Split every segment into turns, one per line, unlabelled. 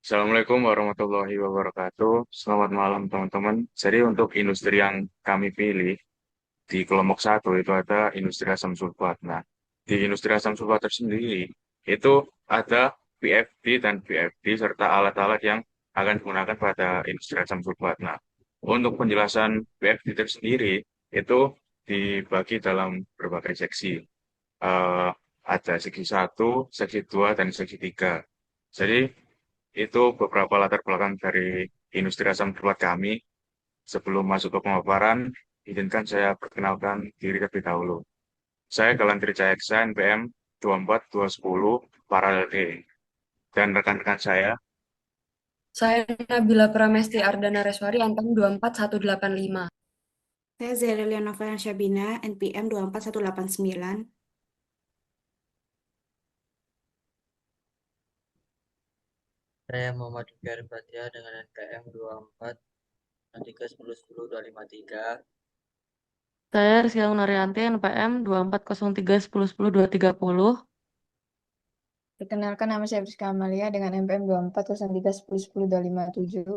Assalamualaikum warahmatullahi wabarakatuh. Selamat malam teman-teman. Jadi untuk industri yang kami pilih di kelompok satu itu ada industri asam sulfat. Nah, di industri asam sulfat tersendiri itu ada PFD dan VFD serta alat-alat yang akan digunakan pada industri asam sulfat. Nah, untuk penjelasan PFD tersendiri itu dibagi dalam berbagai seksi. Eh, ada seksi satu, seksi 2, dan seksi 3. Jadi itu beberapa latar belakang dari industri asam sulfat kami. Sebelum masuk ke pemaparan, izinkan saya perkenalkan diri terlebih dahulu. Saya Galantri Cayaksa, NPM 24210 Paralel D. Dan rekan-rekan saya,
Saya Nabila Pramesti Ardana Reswari, Anteng 24185.
Saya Zairelia Novena Syabina, NPM 24189.
Saya Muhammad Fikar Fatia dengan NPM 24 3 10 10 253.
Saya Rizky Narianti, NPM 2403 10 10 230.
Perkenalkan, nama saya Priska Amalia dengan NPM 2403 10 10 257.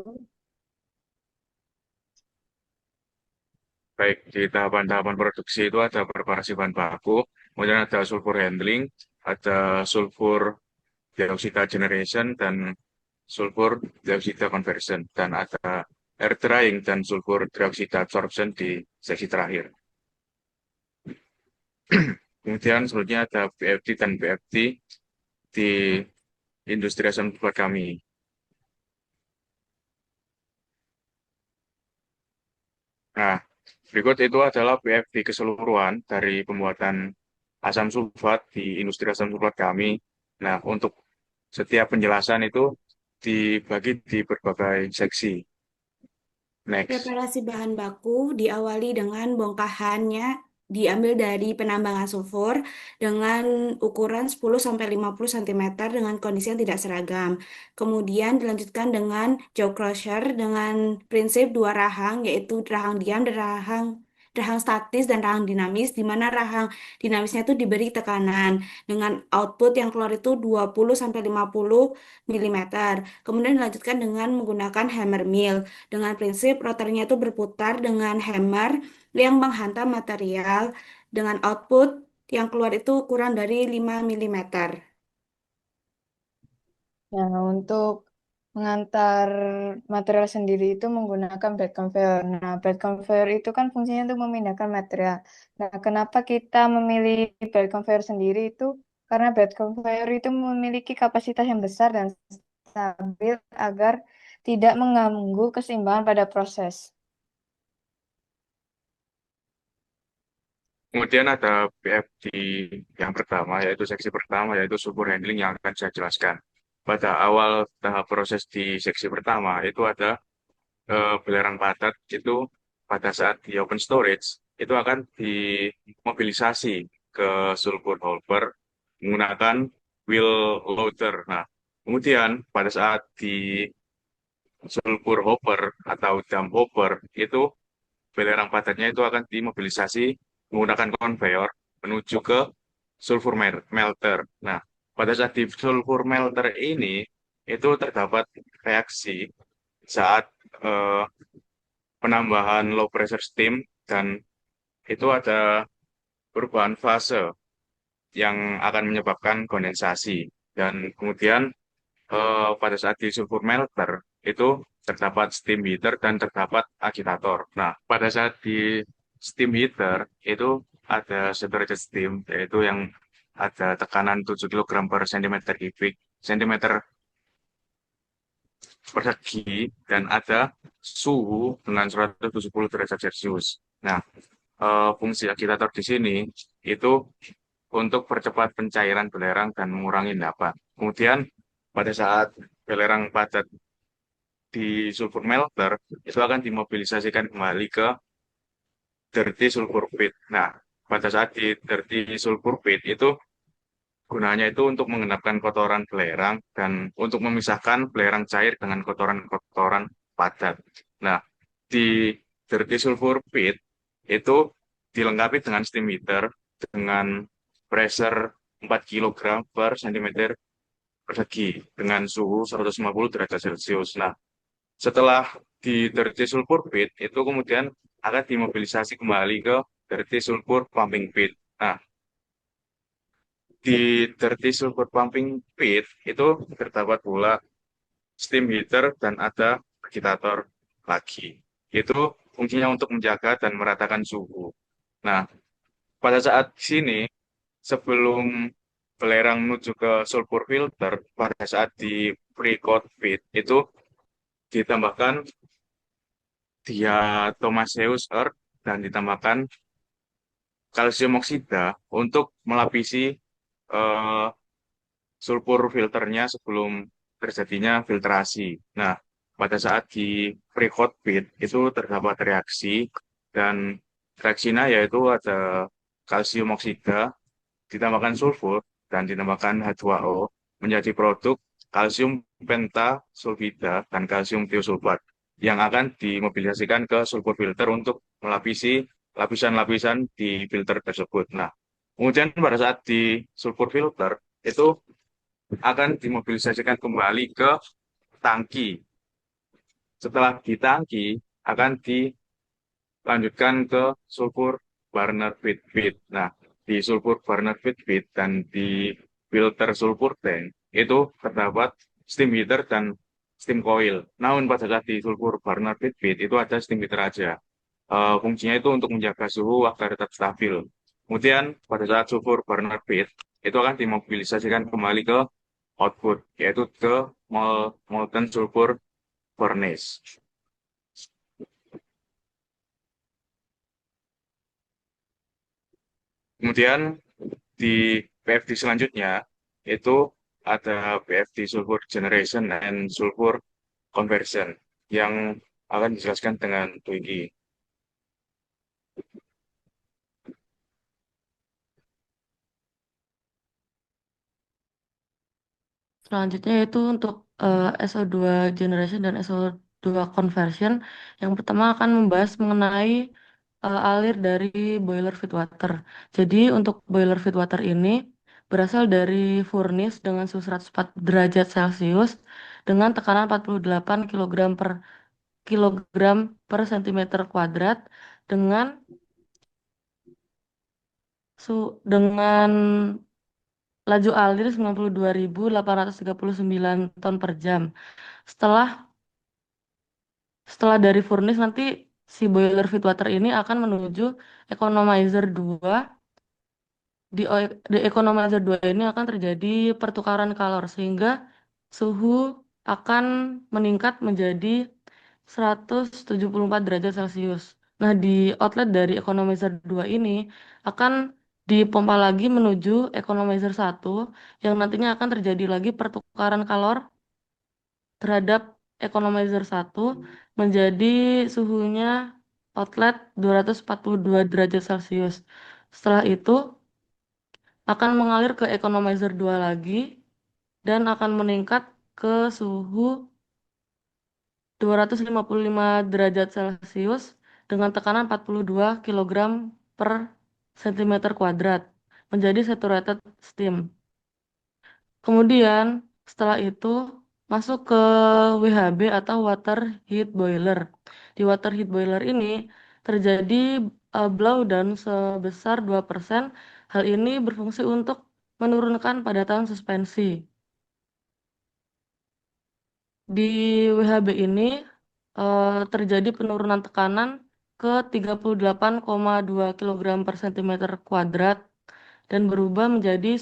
baik di tahapan-tahapan produksi itu ada preparasi bahan baku, kemudian ada sulfur handling, ada sulfur dioksida generation, dan sulfur dioksida conversion, dan ada air drying dan sulfur dioksida absorption di seksi terakhir. Kemudian selanjutnya ada BFD dan BFT di industri asam sulfat kami. Nah, berikut itu adalah BFD keseluruhan dari pembuatan asam sulfat di industri asam sulfat kami. Nah, untuk setiap penjelasan itu dibagi di berbagai seksi. Next.
Preparasi bahan baku diawali dengan bongkahannya diambil dari penambangan sulfur dengan ukuran 10-50 cm dengan kondisi yang tidak seragam. Kemudian dilanjutkan dengan jaw crusher dengan prinsip dua rahang, yaitu rahang diam dan rahang statis dan rahang dinamis, di mana rahang dinamisnya itu diberi tekanan dengan output yang keluar itu 20-50 mm. Kemudian dilanjutkan dengan menggunakan hammer mill dengan prinsip rotornya itu berputar dengan hammer yang menghantam material dengan output yang keluar itu kurang dari 5 mm.
Nah, untuk mengantar material sendiri itu menggunakan bed conveyor. Nah, bed conveyor itu kan fungsinya untuk memindahkan material. Nah, kenapa kita memilih bed conveyor sendiri itu? Karena bed conveyor itu memiliki kapasitas yang besar dan stabil agar tidak mengganggu keseimbangan pada proses.
Kemudian ada BFD yang pertama, yaitu seksi pertama, yaitu sulfur handling yang akan saya jelaskan. Pada awal tahap proses di seksi pertama, itu ada belerang padat, itu pada saat di open storage, itu akan dimobilisasi ke sulfur holder menggunakan wheel loader. Nah, kemudian pada saat di sulfur hopper atau dump hopper, itu belerang padatnya itu akan dimobilisasi menggunakan konveyor menuju ke sulfur melter. Nah, pada saat di sulfur melter ini itu terdapat reaksi saat eh, penambahan low pressure steam, dan itu ada perubahan fase yang akan menyebabkan kondensasi. Dan kemudian pada saat di sulfur melter itu terdapat steam heater dan terdapat agitator. Nah, pada saat di steam heater itu ada separated steam, yaitu yang ada tekanan 7 kg per centimeter kubik, centimeter persegi, dan ada suhu dengan 170 derajat Celcius. Nah, fungsi agitator di sini itu untuk percepat pencairan belerang dan mengurangi endapan. Kemudian pada saat belerang padat di sulfur melter itu akan dimobilisasikan kembali ke dirty sulfur pit. Nah, pada saat di dirty sulfur pit itu gunanya itu untuk mengendapkan kotoran belerang dan untuk memisahkan belerang cair dengan kotoran-kotoran padat. Nah, di dirty sulfur pit itu dilengkapi dengan steam heater dengan pressure 4 kg per centimeter persegi dengan suhu 150 derajat Celcius. Nah, setelah di dirty sulfur pit, itu kemudian akan dimobilisasi kembali ke dirty sulfur pumping pit. Nah, di dirty sulfur pumping pit itu terdapat pula steam heater dan ada agitator lagi. Itu fungsinya untuk menjaga dan meratakan suhu. Nah, pada saat sini, sebelum belerang menuju ke sulfur filter, pada saat di pre-coat pit, itu ditambahkan diatomaceous earth dan ditambahkan kalsium oksida untuk melapisi eh, sulfur filternya sebelum terjadinya filtrasi. Nah, pada saat di pre-coat pit itu terdapat reaksi dan reaksinya yaitu ada kalsium oksida ditambahkan sulfur dan ditambahkan H2O menjadi produk kalsium pentasulfida dan kalsium tiosulfat yang akan dimobilisasikan ke sulfur filter untuk melapisi lapisan-lapisan di filter tersebut. Nah, kemudian pada saat di sulfur filter itu akan dimobilisasikan kembali ke tangki. Setelah di tangki akan dilanjutkan ke sulfur burner feed pit. Nah, di sulfur burner feed pit dan di filter sulfur tank itu terdapat steam heater dan steam coil. Namun pada saat di sulfur burner feed pit itu ada steam heater aja. Fungsinya itu untuk menjaga suhu agar tetap stabil. Kemudian pada saat sulfur burner pit itu akan dimobilisasikan kembali ke output, yaitu ke molten sulfur furnace. Kemudian di PFD selanjutnya itu ada PFD sulfur generation and sulfur conversion yang akan dijelaskan dengan Twiggy.
Selanjutnya itu untuk SO2 generation dan SO2 conversion. Yang pertama akan membahas mengenai alir dari boiler feed water. Jadi untuk boiler feed water ini berasal dari furnace dengan suhu 104 derajat Celcius dengan tekanan 48 kilogram per sentimeter kuadrat dengan dengan laju alir 92.839 ton per jam. Setelah setelah dari furnace nanti si boiler feed water ini akan menuju economizer 2. Di economizer 2 ini akan terjadi pertukaran kalor sehingga suhu akan meningkat menjadi 174 derajat Celcius. Nah, di outlet dari economizer 2 ini akan dipompa lagi menuju economizer 1 yang nantinya akan terjadi lagi pertukaran kalor terhadap economizer 1 menjadi suhunya outlet 242 derajat Celcius. Setelah itu akan mengalir ke economizer 2 lagi dan akan meningkat ke suhu 255 derajat Celcius dengan tekanan 42 kilogram per sentimeter kuadrat menjadi saturated steam. Kemudian setelah itu masuk ke WHB atau water heat boiler. Di water heat boiler ini terjadi blowdown sebesar 2%. Hal ini berfungsi untuk menurunkan padatan suspensi. Di WHB ini terjadi penurunan tekanan ke 38,2 kilogram per sentimeter kuadrat dan berubah menjadi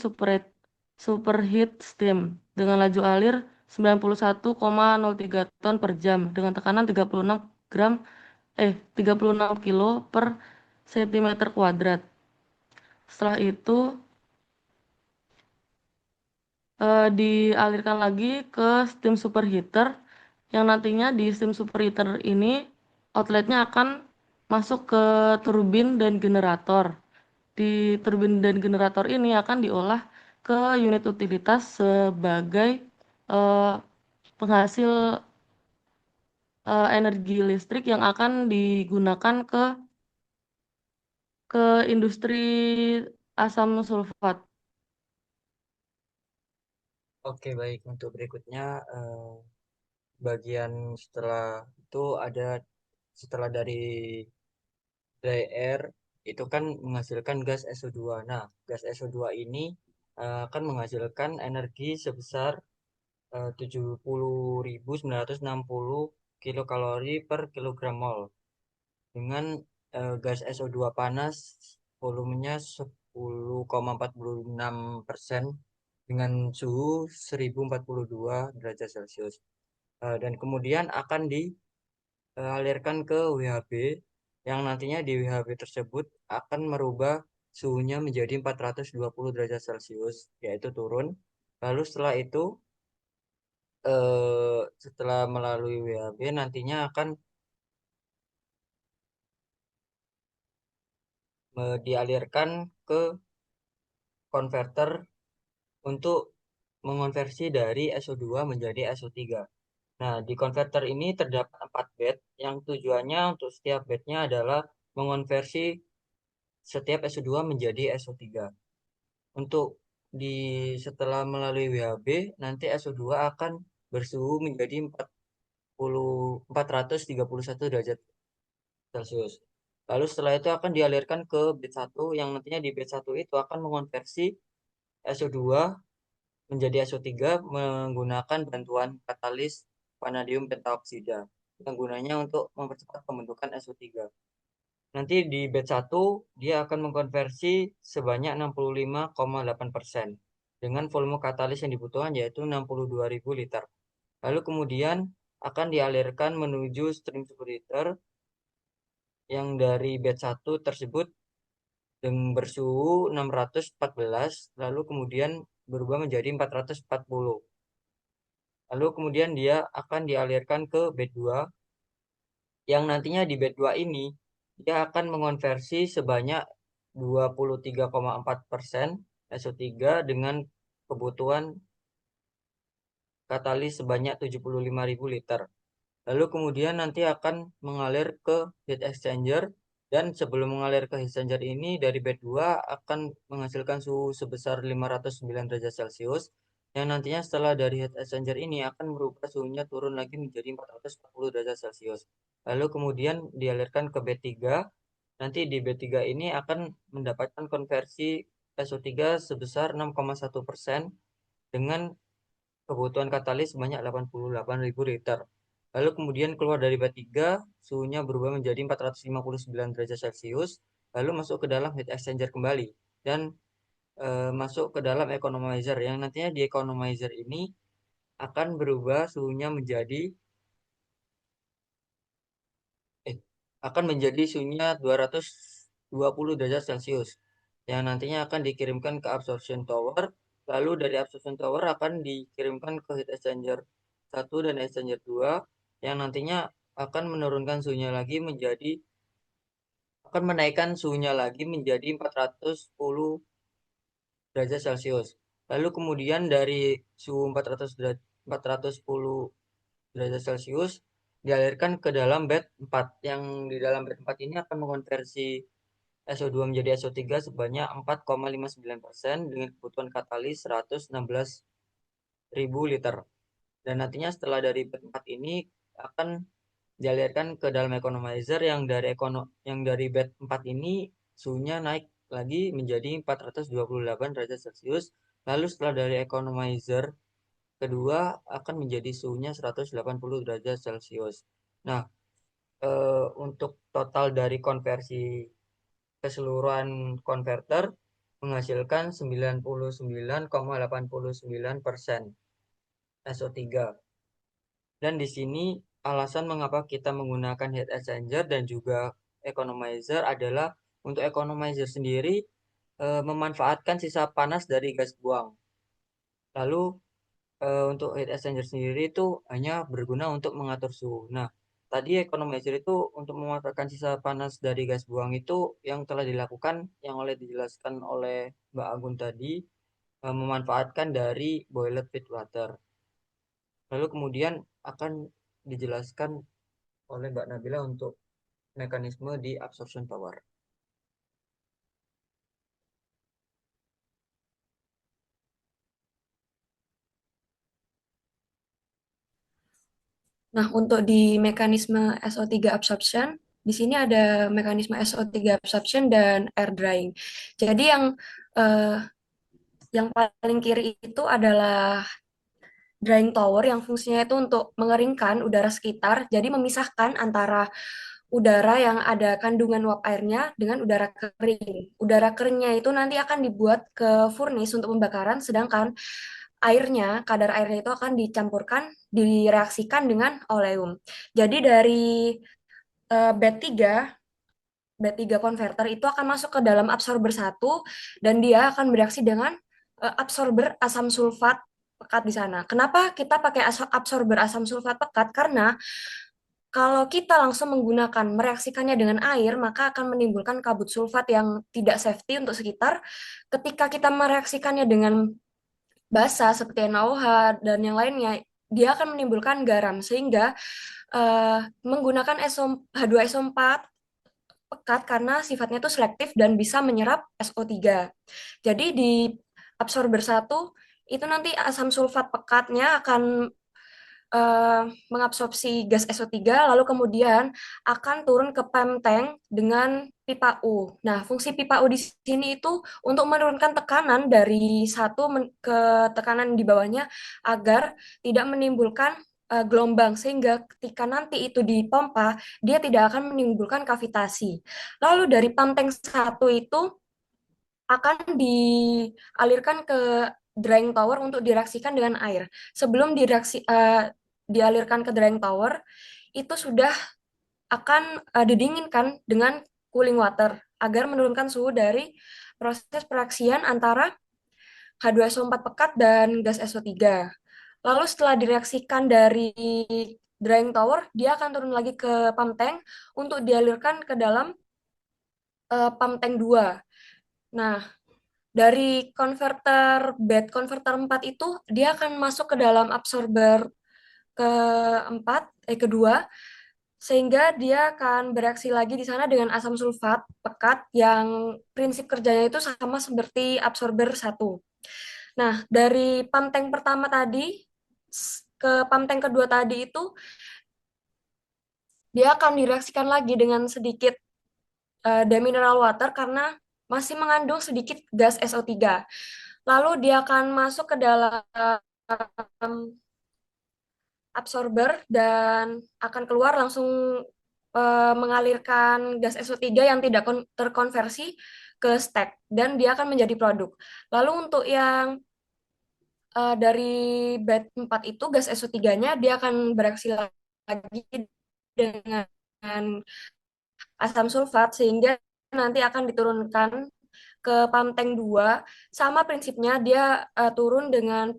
superheat steam dengan laju alir 91,03 ton per jam dengan tekanan 36 kilo per sentimeter kuadrat. Setelah itu dialirkan lagi ke steam superheater yang nantinya di steam superheater ini outletnya akan masuk ke turbin dan generator. Di turbin dan generator ini akan diolah ke unit utilitas sebagai eh, penghasil energi listrik yang akan digunakan ke industri asam sulfat.
Oke, baik. Untuk berikutnya, bagian setelah itu ada setelah dari dry air itu kan menghasilkan gas SO2. Nah, gas SO2 ini akan menghasilkan energi sebesar 70.960 kilokalori per kilogram mol dengan gas SO2 panas volumenya 10,46% dengan suhu 1042 derajat Celcius. Dan kemudian akan dialirkan ke WHB yang nantinya di WHB tersebut akan merubah suhunya menjadi 420 derajat Celcius, yaitu turun. Lalu setelah melalui WHB nantinya akan dialirkan ke konverter untuk mengonversi dari SO2 menjadi SO3. Nah, di konverter ini terdapat 4 bed yang tujuannya untuk setiap bednya adalah mengonversi setiap SO2 menjadi SO3. Untuk setelah melalui WHB, nanti SO2 akan bersuhu menjadi 431 derajat Celcius. Lalu setelah itu akan dialirkan ke bed 1 yang nantinya di bed 1 itu akan mengonversi SO2 menjadi SO3 menggunakan bantuan katalis vanadium pentaoksida yang gunanya untuk mempercepat pembentukan SO3. Nanti di batch 1 dia akan mengkonversi sebanyak 65,8% dengan volume katalis yang dibutuhkan yaitu 62.000 liter. Lalu kemudian akan dialirkan menuju stream separator yang dari batch 1 tersebut dengan bersuhu 614 lalu kemudian berubah menjadi 440. Lalu kemudian dia akan dialirkan ke bed 2 yang nantinya di bed 2 ini dia akan mengonversi sebanyak 23,4% SO3 dengan kebutuhan katalis sebanyak 75.000 liter. Lalu kemudian nanti akan mengalir ke heat exchanger dan sebelum mengalir ke heat exchanger ini dari bed 2 akan menghasilkan suhu sebesar 509 derajat Celcius yang nantinya setelah dari heat exchanger ini akan merubah suhunya turun lagi menjadi 440 derajat Celcius. Lalu kemudian dialirkan ke bed 3. Nanti di bed 3 ini akan mendapatkan konversi SO3 sebesar 6,1% dengan kebutuhan katalis sebanyak 88.000 liter. Lalu kemudian keluar dari bed 3, suhunya berubah menjadi 459 derajat Celcius, lalu masuk ke dalam heat exchanger kembali dan masuk ke dalam economizer yang nantinya di economizer ini akan berubah suhunya menjadi akan menjadi suhunya 220 derajat Celcius yang nantinya akan dikirimkan ke absorption tower. Lalu dari absorption tower akan dikirimkan ke heat exchanger 1 dan exchanger 2 yang nantinya akan menurunkan suhunya lagi akan menaikkan suhunya lagi menjadi 410 derajat Celcius. Lalu kemudian dari suhu 410 derajat Celcius dialirkan ke dalam bed 4 yang di dalam bed 4 ini akan mengonversi SO2 menjadi SO3 sebanyak 4,59% dengan kebutuhan katalis 116.000 liter. Dan nantinya setelah dari bed 4 ini akan dialirkan ke dalam economizer yang dari bed 4 ini suhunya naik lagi menjadi 428 derajat Celcius. Lalu setelah dari economizer kedua akan menjadi suhunya 180 derajat Celcius. Nah, untuk total dari konversi keseluruhan konverter menghasilkan 99,89% SO3. Dan di sini alasan mengapa kita menggunakan heat exchanger dan juga economizer adalah untuk economizer sendiri memanfaatkan sisa panas dari gas buang. Lalu untuk heat exchanger sendiri itu hanya berguna untuk mengatur suhu. Nah, tadi economizer itu untuk memanfaatkan sisa panas dari gas buang itu yang telah dilakukan, yang dijelaskan oleh Mbak Agun tadi, memanfaatkan dari boiler feed water. Lalu kemudian akan dijelaskan oleh Mbak Nabila untuk mekanisme di absorption tower.
Nah, untuk di mekanisme SO3 absorption, di sini ada mekanisme SO3 absorption dan air drying. Jadi eh, yang paling kiri itu adalah drying tower yang fungsinya itu untuk mengeringkan udara sekitar, jadi memisahkan antara udara yang ada kandungan uap airnya dengan udara kering. Udara keringnya itu nanti akan dibuat ke furnace untuk pembakaran, sedangkan kadar airnya itu akan dicampurkan, direaksikan dengan oleum. Jadi dari bed 3 B3 converter itu akan masuk ke dalam absorber satu dan dia akan bereaksi dengan absorber asam sulfat pekat di sana. Kenapa kita pakai absorber asam sulfat pekat? Karena kalau kita langsung menggunakan mereaksikannya dengan air, maka akan menimbulkan kabut sulfat yang tidak safety untuk sekitar. Ketika kita mereaksikannya dengan basah seperti NaOH dan yang lainnya, dia akan menimbulkan garam sehingga menggunakan H2SO4 pekat karena sifatnya itu selektif dan bisa menyerap SO3. Jadi di absorber satu itu nanti asam sulfat pekatnya akan mengabsorpsi gas SO3 lalu kemudian akan turun ke PEM tank dengan pipa U. Nah, fungsi pipa U di sini itu untuk menurunkan tekanan dari ke tekanan di bawahnya agar tidak menimbulkan gelombang sehingga ketika nanti itu dipompa dia tidak akan menimbulkan kavitasi. Lalu dari PEM tank 1 itu akan dialirkan ke drying tower untuk direaksikan dengan air. Sebelum dialirkan ke drying tower, itu sudah akan didinginkan dengan cooling water agar menurunkan suhu dari proses pereaksian antara H2SO4 pekat dan gas SO3. Lalu setelah direaksikan dari drying tower, dia akan turun lagi ke pump tank untuk dialirkan ke dalam pump tank 2. Nah, dari bed converter 4 itu dia akan masuk ke dalam absorber kedua sehingga dia akan bereaksi lagi di sana dengan asam sulfat pekat yang prinsip kerjanya itu sama seperti absorber satu. Nah, dari pump tank pertama tadi ke pump tank kedua tadi itu dia akan direaksikan lagi dengan sedikit demineral water karena masih mengandung sedikit gas SO3. Lalu dia akan masuk ke dalam absorber dan akan keluar langsung mengalirkan gas SO3 yang tidak terkonversi ke stack dan dia akan menjadi produk. Lalu untuk yang dari bed 4 itu gas SO3-nya dia akan bereaksi lagi dengan asam sulfat sehingga nanti akan diturunkan ke pump tank 2. Sama prinsipnya dia turun dengan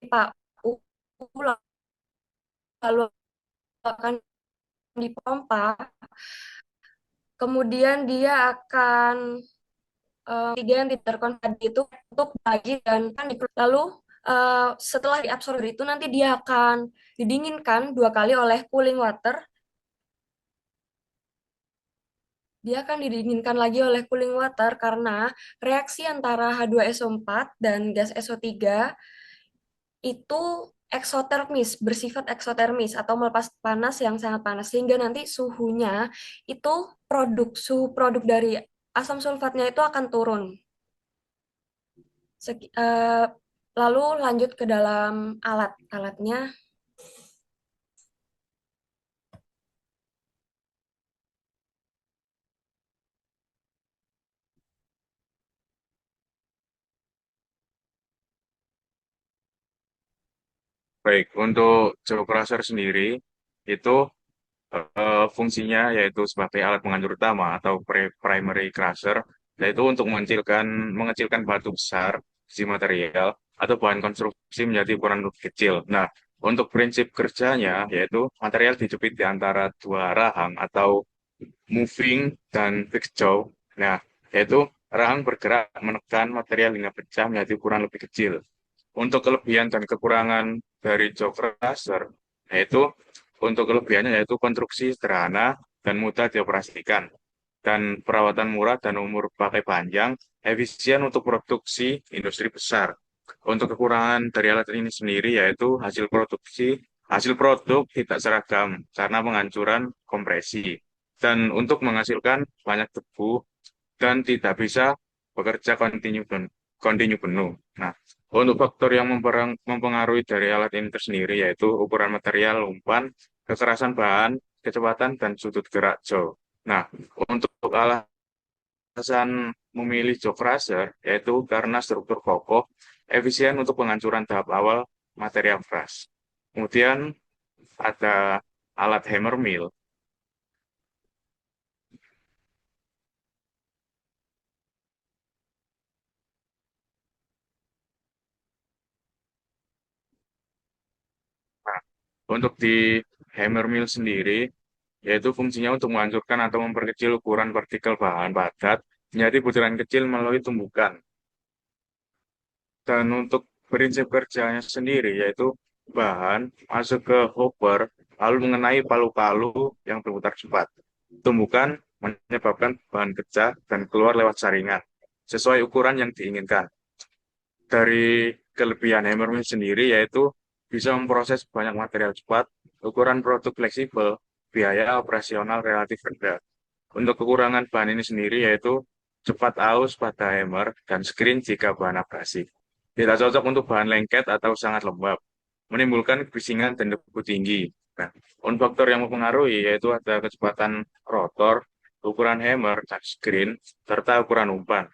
pipa U lalu akan dipompa. Kemudian dia akan tiga yang tidak terkonversi itu untuk bagi dan kan lalu setelah diabsorber itu nanti dia akan didinginkan 2 kali oleh cooling water. Dia akan didinginkan lagi oleh cooling water karena reaksi antara H2SO4 dan gas SO3 itu bersifat eksotermis atau melepas panas yang sangat panas sehingga nanti suhunya itu suhu produk dari asam sulfatnya itu akan turun. Lalu lanjut ke dalam alatnya.
Baik, untuk jaw crusher sendiri itu fungsinya yaitu sebagai alat penghancur utama atau primary crusher, yaitu untuk mengecilkan batu besar, biji material, atau bahan konstruksi menjadi ukuran lebih kecil. Nah, untuk prinsip kerjanya yaitu material dijepit di antara dua rahang atau moving dan fixed jaw. Nah, yaitu rahang bergerak menekan material hingga pecah menjadi ukuran lebih kecil. Untuk kelebihan dan kekurangan dari jaw crusher, yaitu untuk kelebihannya yaitu konstruksi sederhana dan mudah dioperasikan, dan perawatan murah dan umur pakai panjang, efisien untuk produksi industri besar. Untuk kekurangan dari alat ini sendiri yaitu hasil produk tidak seragam karena penghancuran kompresi dan untuk menghasilkan banyak debu dan tidak bisa bekerja kontinu penuh. Nah, untuk faktor yang mempengaruhi dari alat ini tersendiri yaitu ukuran material, umpan, kekerasan bahan, kecepatan, dan sudut gerak jaw. Nah, untuk alasan memilih jaw crusher yaitu karena struktur kokoh, efisien untuk penghancuran tahap awal material keras. Kemudian ada alat hammer mill. Nah, untuk di hammer mill sendiri, yaitu fungsinya untuk menghancurkan atau memperkecil ukuran partikel bahan padat menjadi butiran kecil melalui tumbukan. Dan untuk prinsip kerjanya sendiri, yaitu bahan masuk ke hopper, lalu mengenai palu-palu yang berputar cepat. Tumbukan menyebabkan bahan pecah dan keluar lewat saringan, sesuai ukuran yang diinginkan. Dari kelebihan hammermill sendiri, yaitu bisa memproses banyak material cepat, ukuran produk fleksibel, biaya operasional relatif rendah. Untuk kekurangan bahan ini sendiri yaitu cepat aus pada hammer dan screen jika bahan abrasi. Tidak cocok untuk bahan lengket atau sangat lembab, menimbulkan kebisingan dan debu tinggi. Nah, faktor yang mempengaruhi yaitu ada kecepatan rotor, ukuran hammer dan screen, serta ukuran umpan.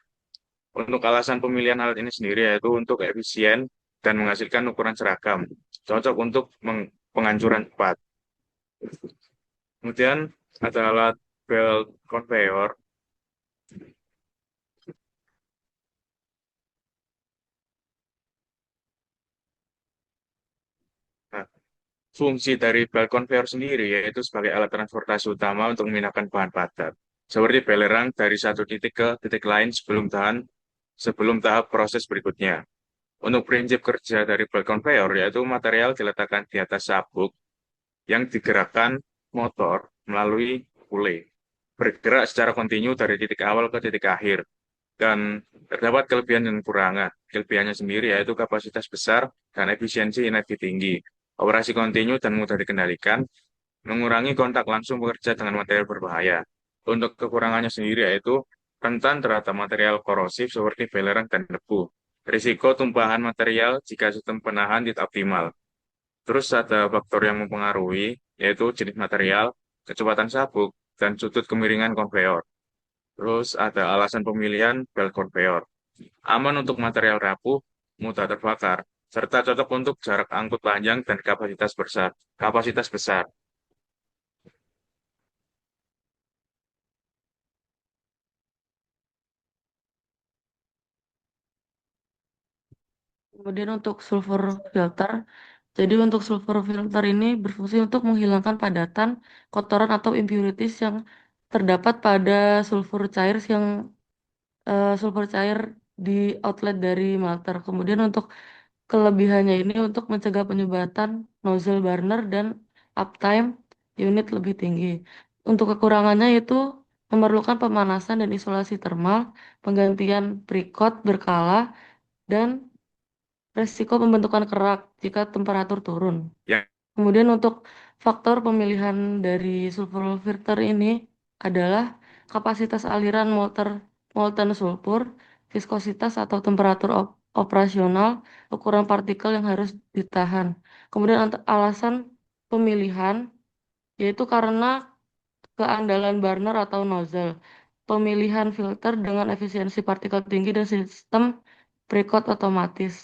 Untuk alasan pemilihan alat ini sendiri yaitu untuk efisien dan menghasilkan ukuran seragam, cocok untuk penghancuran cepat. Kemudian ada alat belt conveyor. Nah, fungsi dari belt conveyor sendiri yaitu sebagai alat transportasi utama untuk memindahkan bahan padat, seperti belerang dari satu titik ke titik lain sebelum tahap proses berikutnya. Untuk prinsip kerja dari belt conveyor yaitu material diletakkan di atas sabuk yang digerakkan motor melalui pule, bergerak secara kontinu dari titik awal ke titik akhir. Dan terdapat kelebihan dan kekurangan. Kelebihannya sendiri yaitu kapasitas besar dan efisiensi energi tinggi, operasi kontinu dan mudah dikendalikan, mengurangi kontak langsung bekerja dengan material berbahaya. Untuk kekurangannya sendiri yaitu rentan terhadap material korosif seperti belerang dan debu. Risiko tumpahan material jika sistem penahan tidak optimal. Terus ada faktor yang mempengaruhi, yaitu jenis material, kecepatan sabuk, dan sudut kemiringan konveyor. Terus ada alasan pemilihan belt conveyor. Aman untuk material rapuh, mudah terbakar, serta cocok untuk jarak angkut panjang dan kapasitas besar. Kapasitas besar.
Kemudian untuk sulfur filter, jadi untuk sulfur filter ini berfungsi untuk menghilangkan padatan, kotoran atau impurities yang terdapat pada sulfur cair di outlet dari melter. Kemudian untuk kelebihannya ini untuk mencegah penyumbatan nozzle burner dan uptime unit lebih tinggi. Untuk kekurangannya itu memerlukan pemanasan dan isolasi termal, penggantian precoat berkala, dan resiko pembentukan kerak jika temperatur turun.
Ya,
Kemudian untuk faktor pemilihan dari sulfur filter ini adalah kapasitas aliran molten sulfur, viskositas atau temperatur operasional, ukuran partikel yang harus ditahan. Kemudian alasan pemilihan yaitu karena keandalan burner atau nozzle, pemilihan filter dengan efisiensi partikel tinggi dan sistem precoat otomatis.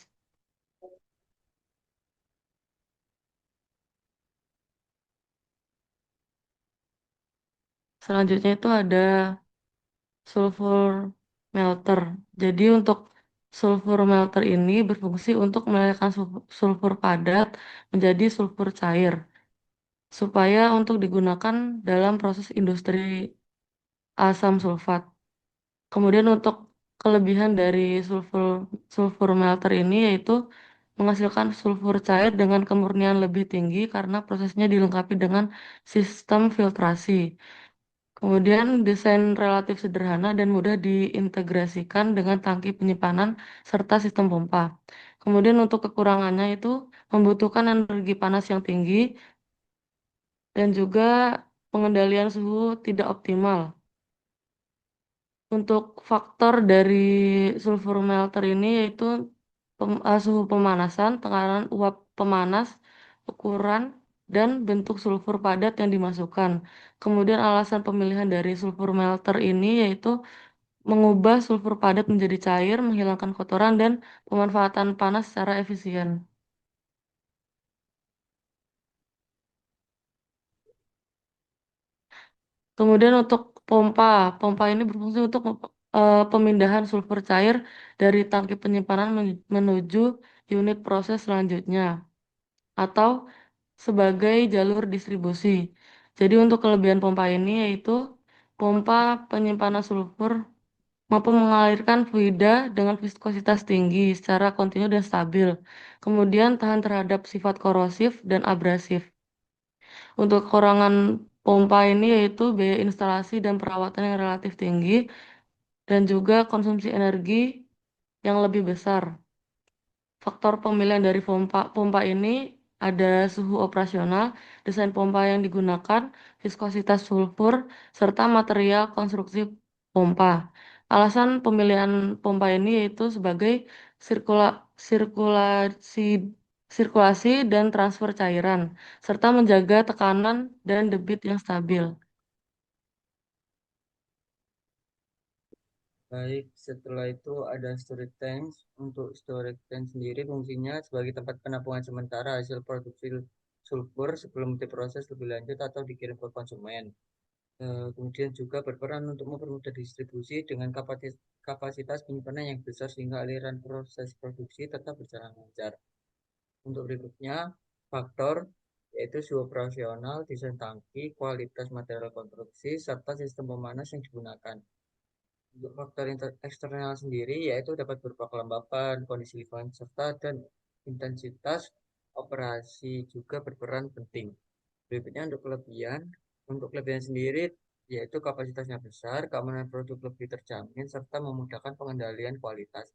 Selanjutnya itu ada sulfur melter. Jadi untuk sulfur melter ini berfungsi untuk melelehkan sulfur padat menjadi sulfur cair supaya untuk digunakan dalam proses industri asam sulfat. Kemudian untuk kelebihan dari sulfur melter ini yaitu menghasilkan sulfur cair dengan kemurnian lebih tinggi karena prosesnya dilengkapi dengan sistem filtrasi. Kemudian desain relatif sederhana dan mudah diintegrasikan dengan tangki penyimpanan serta sistem pompa. Kemudian untuk kekurangannya itu membutuhkan energi panas yang tinggi dan juga pengendalian suhu tidak optimal. Untuk faktor dari sulfur melter ini yaitu suhu pemanasan, tekanan uap pemanas, ukuran, dan bentuk sulfur padat yang dimasukkan. Kemudian alasan pemilihan dari sulfur melter ini yaitu mengubah sulfur padat menjadi cair, menghilangkan kotoran, dan pemanfaatan panas secara efisien. Kemudian untuk pompa, pompa ini berfungsi untuk pemindahan sulfur cair dari tangki penyimpanan menuju unit proses selanjutnya atau sebagai jalur distribusi. Jadi untuk kelebihan pompa ini yaitu pompa penyimpanan sulfur mampu mengalirkan fluida dengan viskositas tinggi secara kontinu dan stabil. Kemudian tahan terhadap sifat korosif dan abrasif. Untuk kekurangan pompa ini yaitu biaya instalasi dan perawatan yang relatif tinggi dan juga konsumsi energi yang lebih besar. Faktor pemilihan dari pompa ini ada suhu operasional, desain pompa yang digunakan, viskositas sulfur, serta material konstruksi pompa. Alasan pemilihan pompa ini yaitu sebagai sirkulasi sirkulasi dan transfer cairan, serta menjaga tekanan dan debit yang stabil.
Baik, setelah itu ada storage tank. Untuk storage tank sendiri fungsinya sebagai tempat penampungan sementara hasil produksi sulfur sebelum diproses lebih lanjut atau dikirim ke konsumen. Kemudian juga berperan untuk mempermudah distribusi dengan kapasitas penyimpanan yang besar sehingga aliran proses produksi tetap berjalan lancar. Untuk berikutnya, faktor yaitu suhu operasional, desain tangki, kualitas material konstruksi, serta sistem pemanas yang digunakan. Untuk faktor eksternal sendiri yaitu dapat berupa kelembapan, kondisi lingkungan, serta dan intensitas operasi juga berperan penting. Berikutnya untuk kelebihan sendiri yaitu kapasitasnya besar, keamanan produk lebih terjamin, serta memudahkan pengendalian kualitas.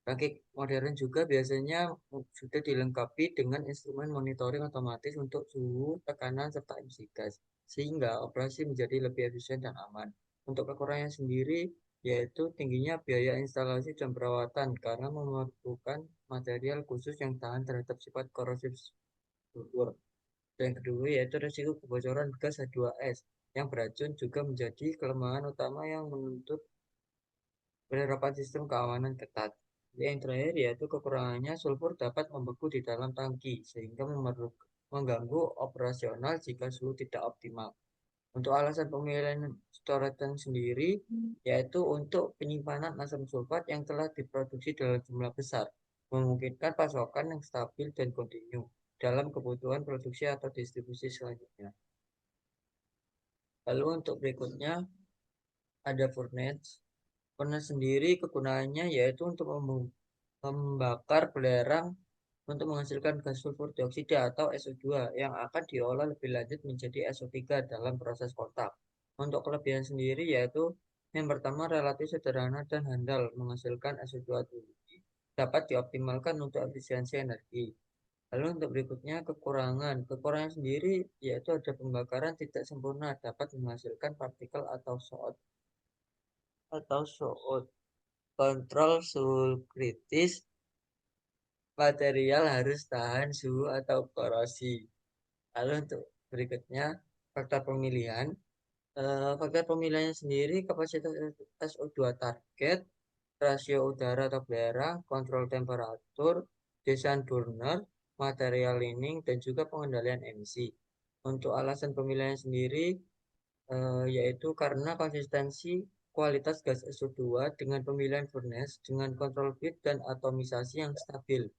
Bangkit modern juga biasanya sudah dilengkapi dengan instrumen monitoring otomatis untuk suhu, tekanan, serta emisi gas, sehingga operasi menjadi lebih efisien dan aman. Untuk kekurangan sendiri, yaitu tingginya biaya instalasi dan perawatan karena memerlukan material khusus yang tahan terhadap sifat korosif sulfur. Dan yang kedua yaitu risiko kebocoran gas H2S yang beracun juga menjadi kelemahan utama yang menuntut penerapan sistem keamanan ketat. Yang terakhir yaitu kekurangannya sulfur dapat membeku di dalam tangki sehingga mengganggu operasional jika suhu tidak optimal. Untuk alasan pemilihan storage tank sendiri yaitu untuk penyimpanan asam sulfat yang telah diproduksi dalam jumlah besar, memungkinkan pasokan yang stabil dan kontinu dalam kebutuhan produksi atau distribusi selanjutnya. Lalu untuk berikutnya ada furnace. Furnace sendiri kegunaannya yaitu untuk membakar belerang untuk menghasilkan gas sulfur dioksida atau SO2 yang akan diolah lebih lanjut menjadi SO3 dalam proses kontak. Untuk kelebihan sendiri yaitu yang pertama relatif sederhana dan handal menghasilkan SO2 tinggi, dapat dioptimalkan untuk efisiensi energi. Lalu untuk berikutnya kekurangan. Kekurangan sendiri yaitu ada pembakaran tidak sempurna dapat menghasilkan partikel atau soot. Kontrol suhu kritis, material harus tahan suhu atau korosi. Lalu untuk berikutnya faktor pemilihan. Faktor pemilihannya sendiri kapasitas SO2 target, rasio udara atau belerang, kontrol temperatur, desain burner, material lining, dan juga pengendalian emisi. Untuk alasan pemilihan sendiri yaitu karena konsistensi kualitas gas SO2 dengan pemilihan furnace dengan kontrol feed dan atomisasi yang stabil.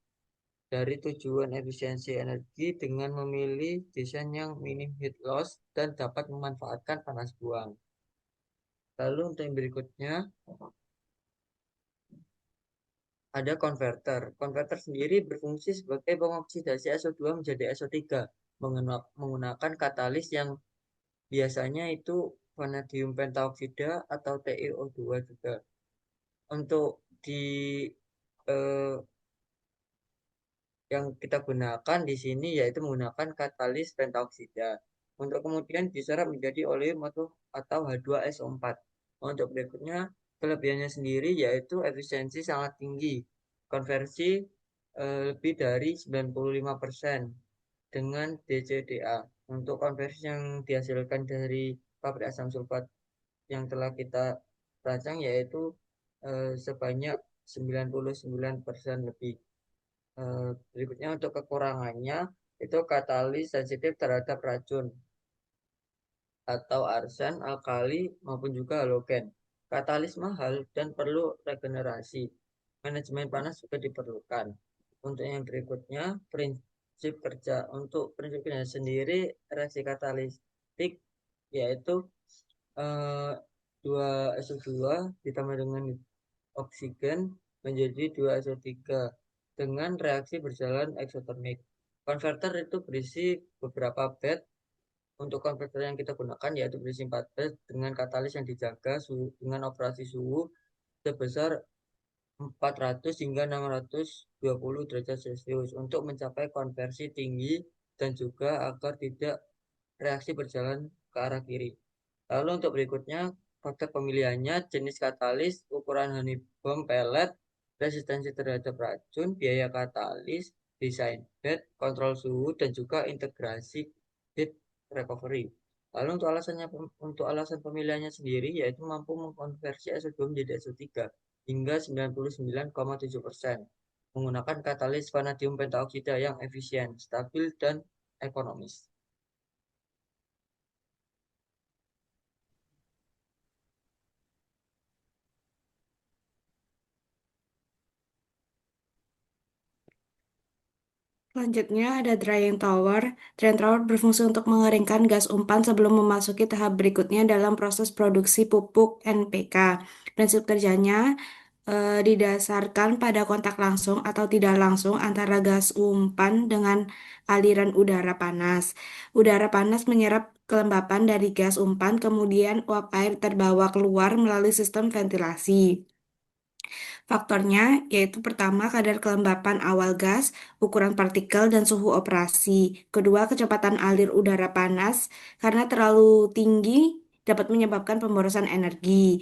Dari tujuan efisiensi energi dengan memilih desain yang minim heat loss dan dapat memanfaatkan panas buang. Lalu untuk yang berikutnya ada konverter. Konverter sendiri berfungsi sebagai pengoksidasi SO2 menjadi SO3 menggunakan katalis yang biasanya itu vanadium pentaoksida atau TiO2 juga. Untuk di yang kita gunakan di sini yaitu menggunakan katalis pentaoksida untuk kemudian diserap menjadi oleum atau H2SO4. Untuk berikutnya, kelebihannya sendiri yaitu efisiensi sangat tinggi, konversi lebih dari 95% dengan DCDA. Untuk konversi yang dihasilkan dari pabrik asam sulfat yang telah kita rancang yaitu sebanyak 99% lebih. Berikutnya untuk kekurangannya itu katalis sensitif terhadap racun atau arsen, alkali maupun juga halogen. Katalis mahal dan perlu regenerasi. Manajemen panas juga diperlukan. Untuk yang berikutnya, prinsip kerja. Untuk prinsip kerja sendiri, reaksi katalistik yaitu eh, 2SO2 ditambah dengan oksigen menjadi 2SO3 dengan reaksi berjalan eksotermik. Konverter itu berisi beberapa bed. Untuk konverter yang kita gunakan yaitu berisi 4 bed dengan katalis yang dijaga dengan operasi suhu sebesar 400 hingga 620 derajat Celcius untuk mencapai konversi tinggi dan juga agar tidak reaksi berjalan ke arah kiri. Lalu untuk berikutnya, faktor pemilihannya, jenis katalis, ukuran honey bomb pellet, resistensi terhadap racun, biaya katalis, desain bed, kontrol suhu, dan juga integrasi heat recovery. Lalu untuk alasan pemilihannya sendiri yaitu mampu mengkonversi SO2 menjadi SO3 hingga 99,7% menggunakan katalis vanadium pentaoksida yang efisien, stabil, dan ekonomis.
Selanjutnya ada drying tower. Drying tower berfungsi untuk mengeringkan gas umpan sebelum memasuki tahap berikutnya dalam proses produksi pupuk NPK. Prinsip kerjanya didasarkan pada kontak langsung atau tidak langsung antara gas umpan dengan aliran udara panas. Udara panas menyerap kelembapan dari gas umpan, kemudian uap air terbawa keluar melalui sistem ventilasi. Faktornya yaitu pertama kadar kelembapan awal gas, ukuran partikel, dan suhu operasi. Kedua, kecepatan alir udara panas karena terlalu tinggi dapat menyebabkan pemborosan energi.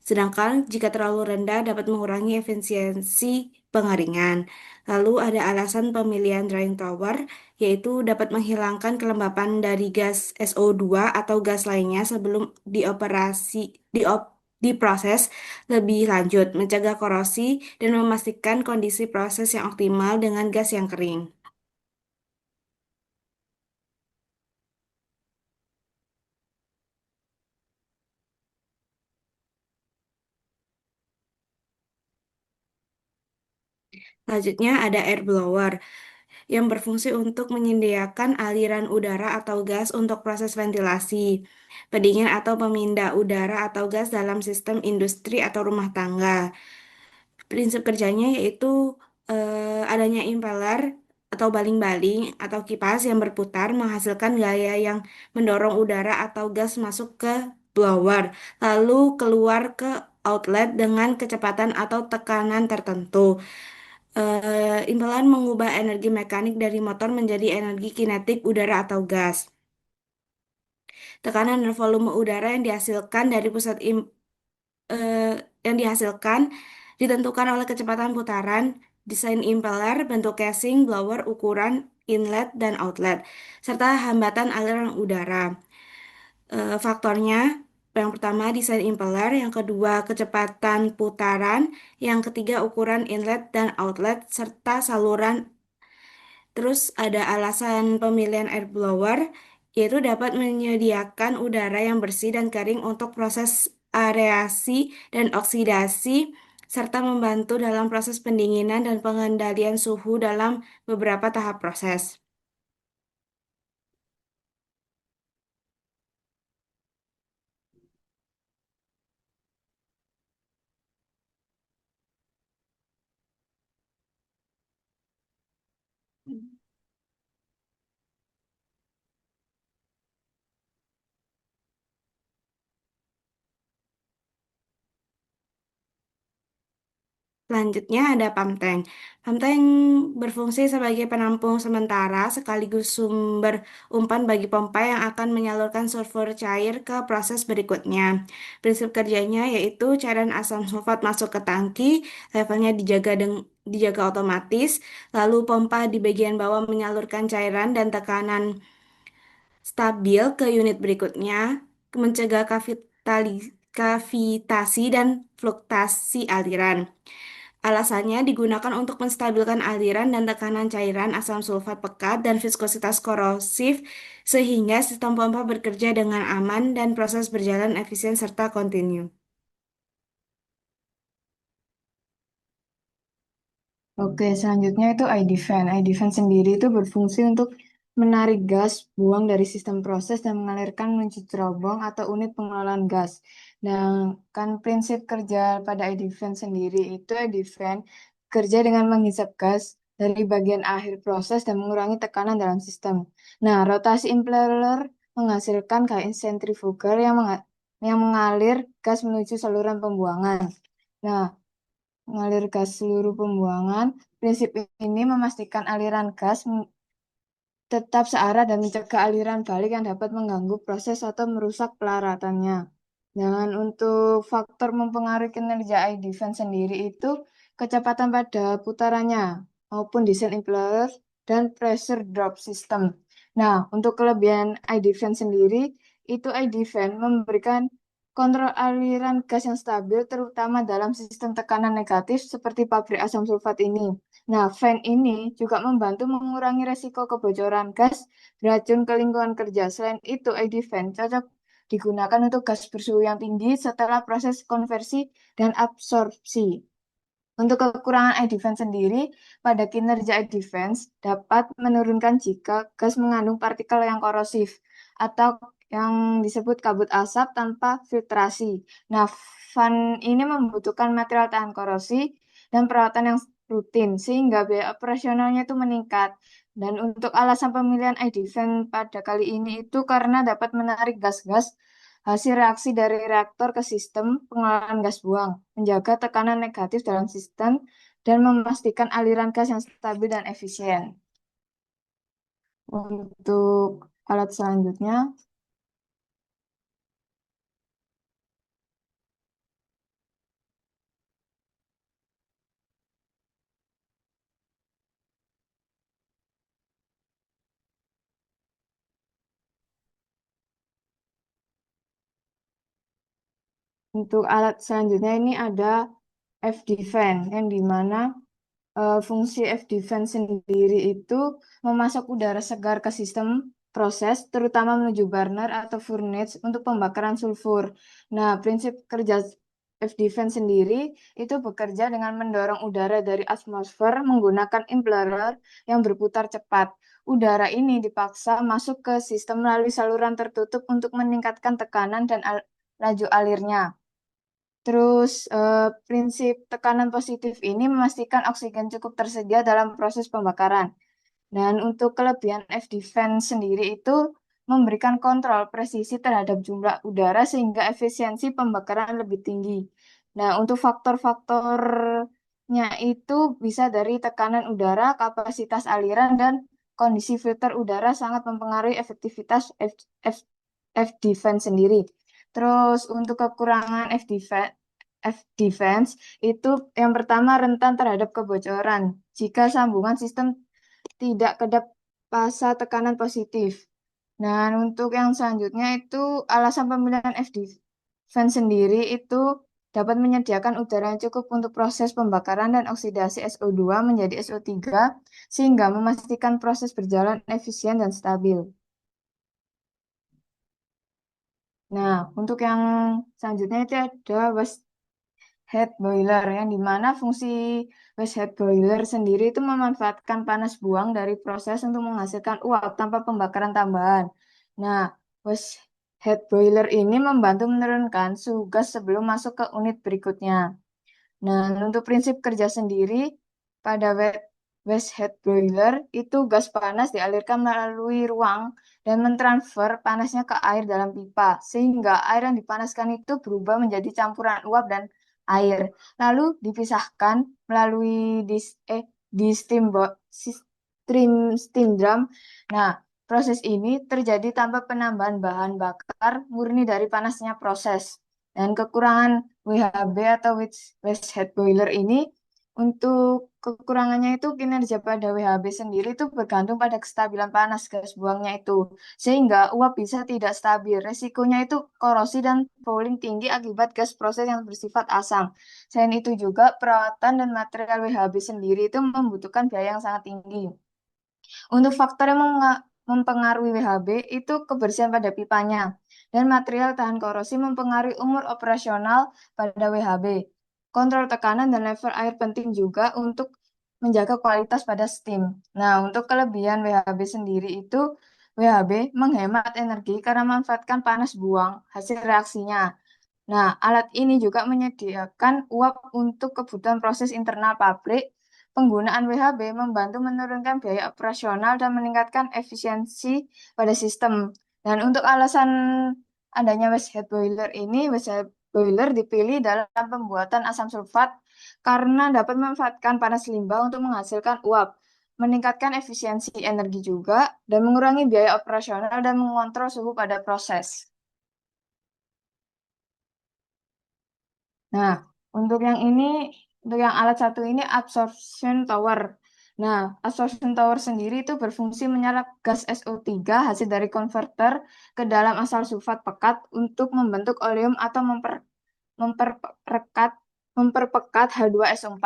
Sedangkan jika terlalu rendah dapat mengurangi efisiensi pengeringan. Lalu ada alasan pemilihan drying tower, yaitu dapat menghilangkan kelembapan dari gas SO2 atau gas lainnya sebelum diproses lebih lanjut, mencegah korosi, dan memastikan kondisi proses yang optimal dengan gas yang kering. Selanjutnya ada air blower yang berfungsi untuk menyediakan aliran udara atau gas untuk proses ventilasi, pendingin atau pemindah udara atau gas dalam sistem industri atau rumah tangga. Prinsip kerjanya yaitu adanya impeller atau baling-baling atau kipas yang berputar menghasilkan gaya yang mendorong udara atau gas masuk ke blower, lalu keluar ke outlet dengan kecepatan atau tekanan tertentu. Impelan mengubah energi mekanik dari motor menjadi energi kinetik udara atau gas. Tekanan dan volume udara yang dihasilkan dari eh, yang dihasilkan ditentukan oleh kecepatan putaran, desain impeller, bentuk casing, blower, ukuran inlet dan outlet, serta hambatan aliran udara. Faktornya, yang pertama desain impeller, yang kedua kecepatan putaran, yang ketiga ukuran inlet dan outlet, serta saluran. Terus ada alasan pemilihan air blower, yaitu dapat menyediakan udara yang bersih dan kering untuk proses aerasi dan oksidasi, serta membantu dalam proses pendinginan dan pengendalian suhu dalam beberapa tahap proses. Selanjutnya ada pump tank. Pump tank berfungsi sebagai penampung sementara sekaligus sumber umpan bagi pompa yang akan menyalurkan sulfur cair ke proses berikutnya. Prinsip kerjanya yaitu cairan asam sulfat masuk ke tangki, levelnya dijaga otomatis, lalu pompa di bagian bawah menyalurkan cairan dan tekanan stabil ke unit berikutnya, mencegah kavitasi dan fluktuasi aliran. Alasannya digunakan untuk menstabilkan aliran dan tekanan cairan asam sulfat pekat dan viskositas korosif sehingga sistem pompa bekerja dengan aman dan proses berjalan efisien serta kontinu.
Oke, selanjutnya itu ID fan. ID fan sendiri itu berfungsi untuk menarik gas buang dari sistem proses dan mengalirkan menuju cerobong atau unit pengelolaan gas. Nah, kan prinsip kerja pada ID fan sendiri itu ID fan kerja dengan menghisap gas dari bagian akhir proses dan mengurangi tekanan dalam sistem. Nah, rotasi impeller menghasilkan kain sentrifugal yang mengalir gas menuju saluran pembuangan. Nah, mengalir gas seluruh pembuangan. Prinsip ini memastikan aliran gas tetap searah dan mencegah aliran balik yang dapat mengganggu proses atau merusak pelaratannya. Dan untuk faktor mempengaruhi kinerja iDefense sendiri itu kecepatan pada putarannya maupun desain impeller dan pressure drop system. Nah, untuk kelebihan iDefense sendiri, itu iDefense memberikan kontrol aliran gas yang stabil terutama dalam sistem tekanan negatif seperti pabrik asam sulfat ini. Nah, fan ini juga membantu mengurangi resiko kebocoran gas beracun ke lingkungan kerja. Selain itu, ID fan cocok digunakan untuk gas bersuhu yang tinggi setelah proses konversi dan absorpsi. Untuk kekurangan air defense sendiri, pada kinerja air defense dapat menurunkan jika gas mengandung partikel yang korosif atau yang disebut kabut asap tanpa filtrasi. Nah, fan ini membutuhkan material tahan korosi dan perawatan yang rutin, sehingga biaya operasionalnya itu meningkat. Dan untuk alasan pemilihan air defense pada kali ini itu karena dapat menarik gas-gas hasil reaksi dari reaktor ke sistem pengelolaan gas buang, menjaga tekanan negatif dalam sistem, dan memastikan aliran gas yang stabil dan efisien. Untuk alat selanjutnya, ini ada F-Defense, yang dimana fungsi F-Defense sendiri itu memasok udara segar ke sistem proses, terutama menuju burner atau furnace untuk pembakaran sulfur. Nah, prinsip kerja F-Defense sendiri itu bekerja dengan mendorong udara dari atmosfer menggunakan impeller yang berputar cepat. Udara ini dipaksa masuk ke sistem melalui saluran tertutup untuk meningkatkan tekanan dan laju alirnya. Terus prinsip tekanan positif ini memastikan oksigen cukup tersedia dalam proses pembakaran. Dan untuk kelebihan F-Defense sendiri itu memberikan kontrol presisi terhadap jumlah udara sehingga efisiensi pembakaran lebih tinggi. Nah, untuk faktor-faktornya itu bisa dari tekanan udara, kapasitas aliran, dan kondisi filter udara sangat mempengaruhi efektivitas F-Defense sendiri. Terus untuk kekurangan F-Defense itu yang pertama rentan terhadap kebocoran jika sambungan sistem tidak kedap pasar tekanan positif. Dan untuk yang selanjutnya itu alasan pemilihan F-Defense sendiri itu dapat menyediakan udara yang cukup untuk proses pembakaran dan oksidasi SO2 menjadi SO3 sehingga memastikan proses berjalan efisien dan stabil. Nah, untuk yang selanjutnya itu ada waste head boiler yang dimana fungsi waste head boiler sendiri itu memanfaatkan panas buang dari proses untuk menghasilkan uap tanpa pembakaran tambahan. Nah, waste head boiler ini membantu menurunkan suhu gas sebelum masuk ke unit berikutnya. Nah, untuk prinsip kerja sendiri pada waste head boiler itu gas panas dialirkan melalui ruang dan mentransfer panasnya ke air dalam pipa sehingga air yang dipanaskan itu berubah menjadi campuran uap dan air. Lalu dipisahkan melalui di steam drum. Nah, proses ini terjadi tanpa penambahan bahan bakar murni dari panasnya proses. Dan kekurangan WHB atau waste head boiler ini, untuk kekurangannya itu kinerja pada WHB sendiri itu bergantung pada kestabilan panas gas buangnya itu. Sehingga uap bisa tidak stabil. Resikonya itu korosi dan fouling tinggi akibat gas proses yang bersifat asam. Selain itu juga perawatan dan material WHB sendiri itu membutuhkan biaya yang sangat tinggi. Untuk faktor yang mempengaruhi WHB itu kebersihan pada pipanya dan material tahan korosi mempengaruhi umur operasional pada WHB. Kontrol tekanan dan level air penting juga untuk menjaga kualitas pada steam. Nah, untuk kelebihan WHB sendiri itu WHB menghemat energi karena memanfaatkan panas buang hasil reaksinya. Nah, alat ini juga menyediakan uap untuk kebutuhan proses internal pabrik. Penggunaan WHB membantu menurunkan biaya operasional dan meningkatkan efisiensi pada sistem. Dan untuk alasan adanya waste head boiler ini, waste head boiler dipilih dalam pembuatan asam sulfat karena dapat memanfaatkan panas limbah untuk menghasilkan uap, meningkatkan efisiensi energi juga, dan mengurangi biaya operasional dan mengontrol suhu pada proses. Nah, untuk yang alat satu ini absorption tower. Nah, absorption tower sendiri itu berfungsi menyerap gas SO3 hasil dari konverter ke dalam asam sulfat pekat untuk membentuk oleum atau memperpekat memperpekat H2SO4.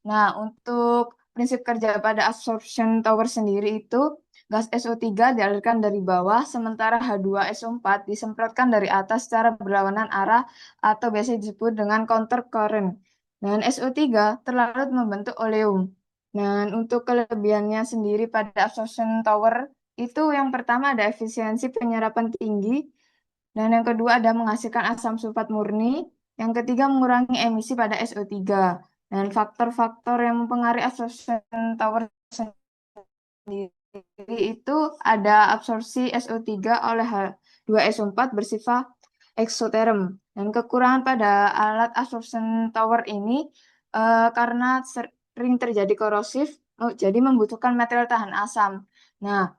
Nah, untuk prinsip kerja pada absorption tower sendiri itu gas SO3 dialirkan dari bawah, sementara H2SO4 disemprotkan dari atas secara berlawanan arah atau biasa disebut dengan counter current. Dan SO3 terlarut membentuk oleum. Dan untuk kelebihannya sendiri pada absorption tower itu yang pertama ada efisiensi penyerapan tinggi, dan yang kedua ada menghasilkan asam sulfat murni, yang ketiga mengurangi emisi pada SO3. Dan faktor-faktor yang mempengaruhi absorption tower sendiri itu ada absorpsi SO3 oleh H2SO4 bersifat eksoterm. Dan kekurangan pada alat absorption tower ini karena sering terjadi korosif, jadi membutuhkan material tahan asam. Nah,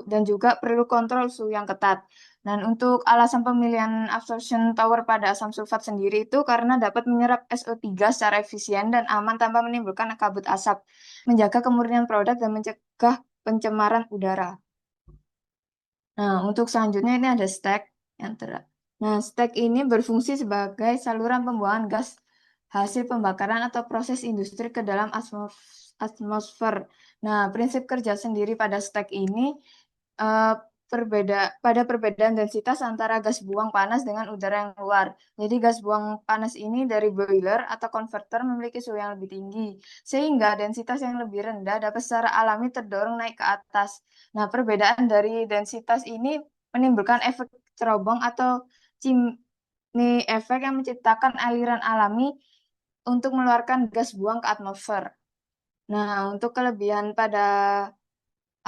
dan juga perlu kontrol suhu yang ketat. Dan untuk alasan pemilihan absorption tower pada asam sulfat sendiri itu karena dapat menyerap SO3 secara efisien dan aman tanpa menimbulkan kabut asap, menjaga kemurnian produk dan mencegah pencemaran udara. Nah, untuk selanjutnya ini ada stack yang Nah, stack ini berfungsi sebagai saluran pembuangan gas hasil pembakaran atau proses industri ke dalam atmosfer. Nah, prinsip kerja sendiri pada stack ini eh, pada perbedaan densitas antara gas buang panas dengan udara yang keluar. Jadi gas buang panas ini dari boiler atau konverter memiliki suhu yang lebih tinggi, sehingga densitas yang lebih rendah dapat secara alami terdorong naik ke atas. Nah, perbedaan dari densitas ini menimbulkan efek cerobong atau chimney effect yang menciptakan aliran alami untuk mengeluarkan gas buang ke atmosfer. Nah, untuk kelebihan pada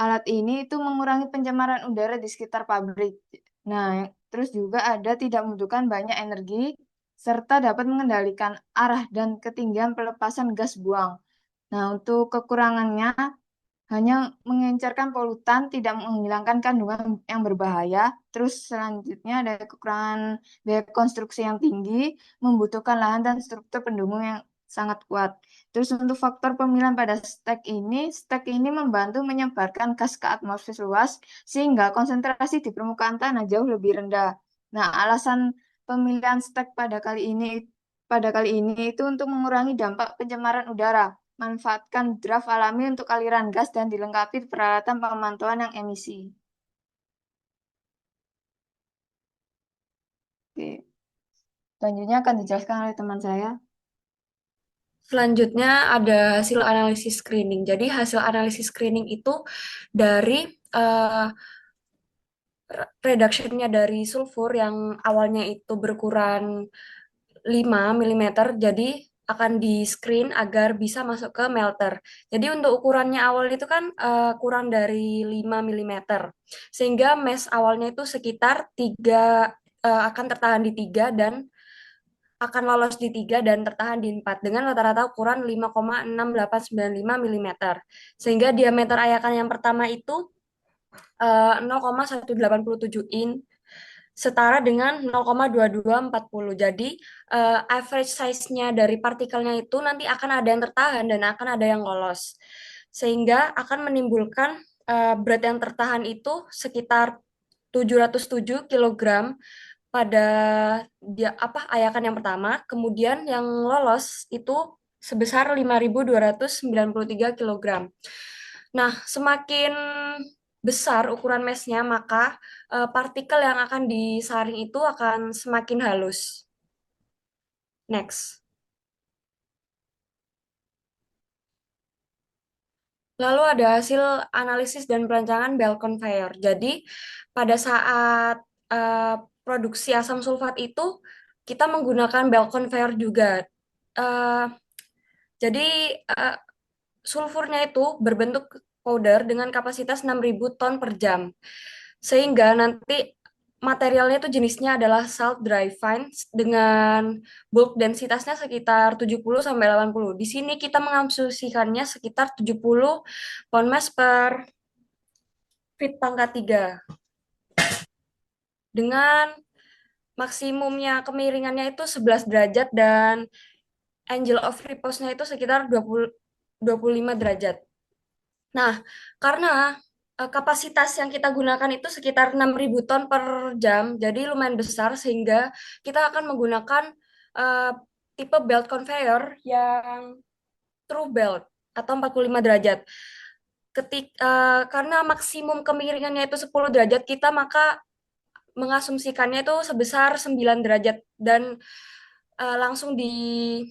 alat ini itu mengurangi pencemaran udara di sekitar pabrik. Nah, terus juga ada tidak membutuhkan banyak energi serta dapat mengendalikan arah dan ketinggian pelepasan gas buang. Nah, untuk kekurangannya hanya mengencerkan polutan, tidak menghilangkan kandungan yang berbahaya. Terus selanjutnya ada kekurangan biaya konstruksi yang tinggi, membutuhkan lahan dan struktur pendukung yang sangat kuat. Terus untuk faktor pemilihan pada stack ini membantu menyebarkan gas ke atmosfer luas sehingga konsentrasi di permukaan tanah jauh lebih rendah. Nah, alasan pemilihan stack pada kali ini itu untuk mengurangi dampak pencemaran udara, manfaatkan draft alami untuk aliran gas dan dilengkapi peralatan pemantauan yang emisi. Oke. Selanjutnya akan dijelaskan oleh teman saya.
Selanjutnya ada hasil analisis screening. Jadi hasil analisis screening itu dari eh, reduction-nya dari sulfur yang awalnya itu berkurang 5 mm, jadi akan di-screen agar bisa masuk ke melter. Jadi untuk ukurannya awal itu kan kurang dari 5 mm, sehingga mesh awalnya itu sekitar 3, akan tertahan di 3 dan akan lolos di 3 dan tertahan di 4 dengan rata-rata ukuran 5,6895 mm. Sehingga diameter ayakan yang pertama itu 0,187 in setara dengan 0,2240. Jadi average size-nya dari partikelnya itu nanti akan ada yang tertahan dan akan ada yang lolos. Sehingga akan menimbulkan berat yang tertahan itu sekitar 707 kg pada ayakan yang pertama, kemudian yang lolos itu sebesar 5.293 kg. Nah, semakin besar ukuran mesnya, maka partikel yang akan disaring itu akan semakin halus. Next. Lalu ada hasil analisis dan perancangan belt conveyor. Jadi, pada saat produksi asam sulfat itu, kita menggunakan belt conveyor juga. Eh, jadi, sulfurnya itu berbentuk powder dengan kapasitas 6.000 ton per jam. Sehingga nanti materialnya itu jenisnya adalah salt dry fine dengan bulk densitasnya sekitar 70 sampai 80. Di sini kita mengasumsikannya sekitar 70 pound mass per feet pangkat 3. Dengan maksimumnya kemiringannya itu 11 derajat dan angle of repose-nya itu sekitar 25 derajat. Nah, karena kapasitas yang kita gunakan itu sekitar 6.000 ton per jam, jadi lumayan besar sehingga kita akan menggunakan uh, tipe belt conveyor yang true belt atau 45 derajat. Karena maksimum kemiringannya itu 10 derajat, kita maka mengasumsikannya itu sebesar 9 derajat dan langsung diubah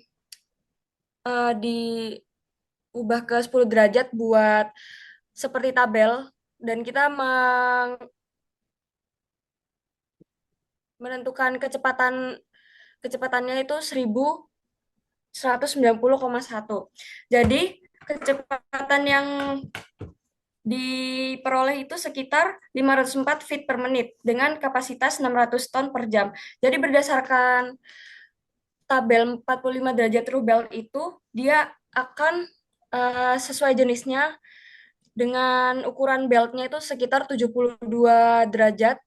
ke 10 derajat buat seperti tabel dan kita menentukan kecepatannya itu 1190,1. Jadi kecepatan yang diperoleh itu sekitar 504 feet per menit dengan kapasitas 600 ton per jam. Jadi berdasarkan tabel 45 derajat true belt itu, dia akan sesuai jenisnya dengan ukuran beltnya itu sekitar 72 derajat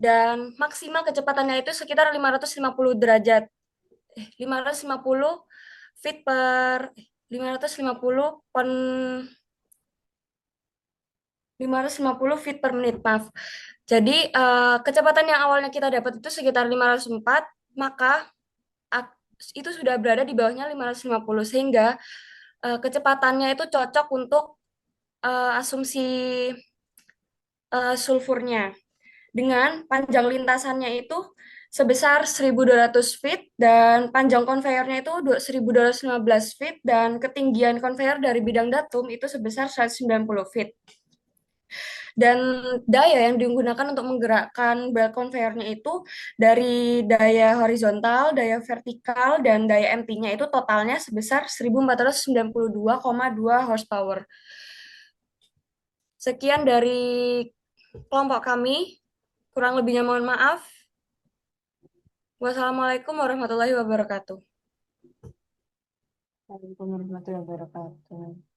dan maksimal kecepatannya itu sekitar 550 derajat. 550 feet per 550 pon 550 feet per menit, maaf. Jadi kecepatan yang awalnya kita dapat itu sekitar 504, maka itu sudah berada di bawahnya 550 sehingga kecepatannya itu cocok untuk asumsi sulfurnya. Dengan panjang lintasannya itu sebesar 1.200 feet dan panjang konveyornya itu 1.215 feet dan ketinggian konveyor dari bidang datum itu sebesar 190 feet. Dan daya yang digunakan untuk menggerakkan belt conveyornya itu dari daya horizontal, daya vertikal, dan daya MT-nya itu totalnya sebesar 1.492,2 horsepower. Sekian dari kelompok kami. Kurang lebihnya mohon maaf. Wassalamualaikum warahmatullahi wabarakatuh.
Waalaikumsalam warahmatullahi wabarakatuh.